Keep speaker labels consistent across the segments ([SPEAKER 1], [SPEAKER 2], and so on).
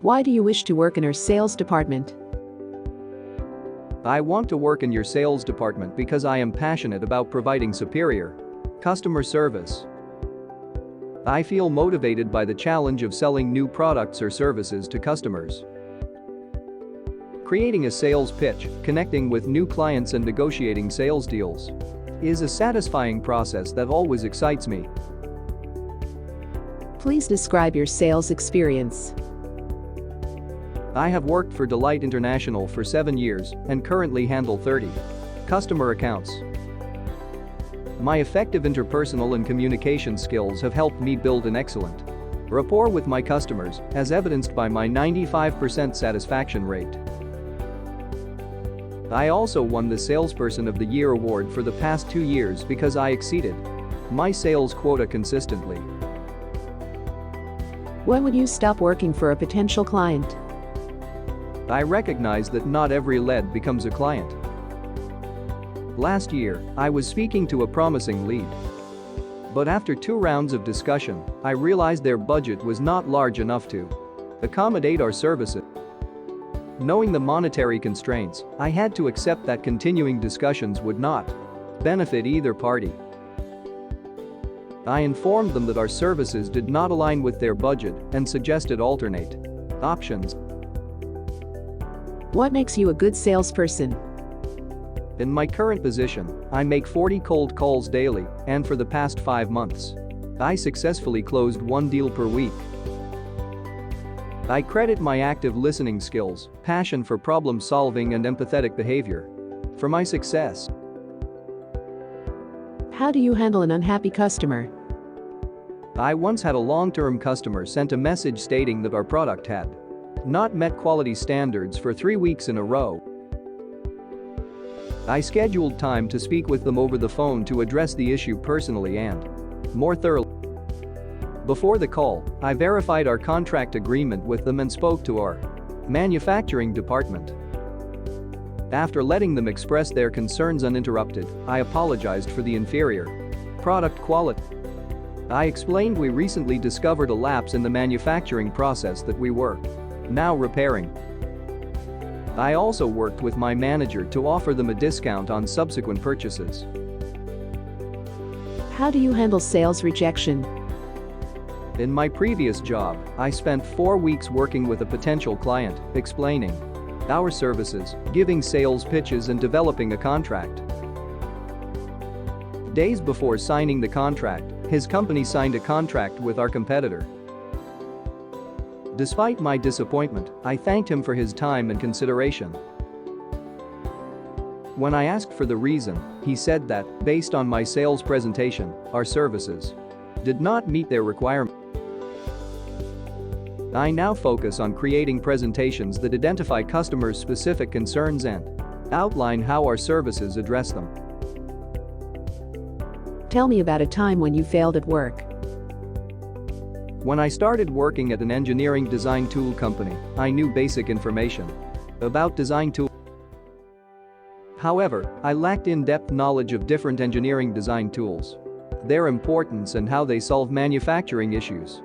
[SPEAKER 1] Why do you wish to work in our sales department?
[SPEAKER 2] I want to work in your sales department because I am passionate about providing superior customer service. I feel motivated by the challenge of selling new products or services to customers. Creating a sales pitch, connecting with new clients and negotiating sales deals is a satisfying process that always excites me.
[SPEAKER 1] Please describe your sales experience.
[SPEAKER 2] I have worked for Delight International for 7 years and currently handle 30 customer accounts. My effective interpersonal and communication skills have helped me build an excellent rapport with my customers, as evidenced by my 95% satisfaction rate. I also won the Salesperson of the Year award for the past 2 years because I exceeded my sales quota consistently.
[SPEAKER 1] When would you stop working for a potential client?
[SPEAKER 2] I recognize that not every lead becomes a client. Last year, I was speaking to a promising lead. But after 2 rounds of discussion, I realized their budget was not large enough to accommodate our services. Knowing the monetary constraints, I had to accept that continuing discussions would not benefit either party. I informed them that our services did not align with their budget and suggested alternate options.
[SPEAKER 1] What makes you a good salesperson?
[SPEAKER 2] In my current position, I make 40 cold calls daily, and for the past 5 months, I successfully closed 1 deal per week. I credit my active listening skills, passion for problem solving and empathetic behavior for my success.
[SPEAKER 1] How do you handle an unhappy customer?
[SPEAKER 2] I once had a long-term customer sent a message stating that our product had not met quality standards for 3 weeks in a row. I scheduled time to speak with them over the phone to address the issue personally and more thoroughly. Before the call, I verified our contract agreement with them and spoke to our manufacturing department. After letting them express their concerns uninterrupted, I apologized for the inferior product quality. I explained we recently discovered a lapse in the manufacturing process that we were now repairing. I also worked with my manager to offer them a discount on subsequent purchases.
[SPEAKER 1] How do you handle sales rejection?
[SPEAKER 2] In my previous job, I spent 4 weeks working with a potential client, explaining our services, giving sales pitches and developing a contract. Days before signing the contract, his company signed a contract with our competitor. Despite my disappointment, I thanked him for his time and consideration. When I asked for the reason, he said that, based on my sales presentation, our services did not meet their requirements. I now focus on creating presentations that identify customers' specific concerns and outline how our services address them.
[SPEAKER 1] Tell me about a time when you failed at work.
[SPEAKER 2] When I started working at an engineering design tool company, I knew basic information about design tools. However, I lacked in-depth knowledge of different engineering design tools, their importance and how they solve manufacturing issues.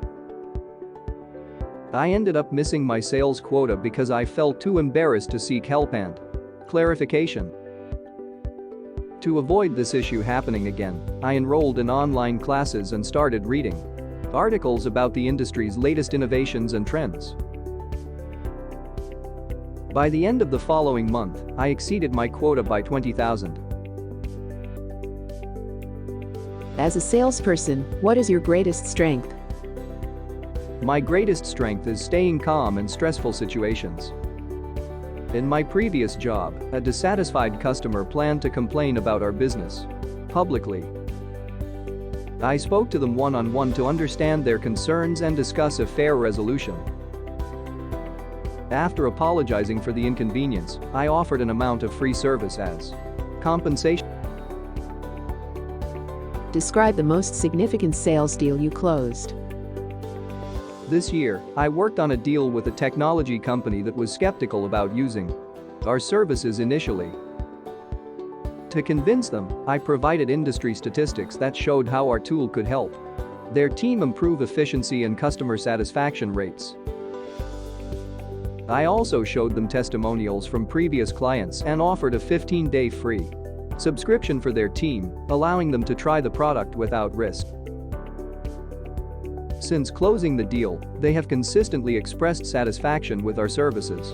[SPEAKER 2] I ended up missing my sales quota because I felt too embarrassed to seek help and clarification. To avoid this issue happening again, I enrolled in online classes and started reading articles about the industry's latest innovations and trends. By the end of the following month, I exceeded my quota by 20,000.
[SPEAKER 1] As a salesperson, what is your greatest strength?
[SPEAKER 2] My greatest strength is staying calm in stressful situations. In my previous job, a dissatisfied customer planned to complain about our business publicly. I spoke to them one-on-one to understand their concerns and discuss a fair resolution. After apologizing for the inconvenience, I offered an amount of free service as compensation.
[SPEAKER 1] Describe the most significant sales deal you closed.
[SPEAKER 2] This year, I worked on a deal with a technology company that was skeptical about using our services initially. To convince them, I provided industry statistics that showed how our tool could help their team improve efficiency and customer satisfaction rates. I also showed them testimonials from previous clients and offered a 15-day free subscription for their team, allowing them to try the product without risk. Since closing the deal, they have consistently expressed satisfaction with our services.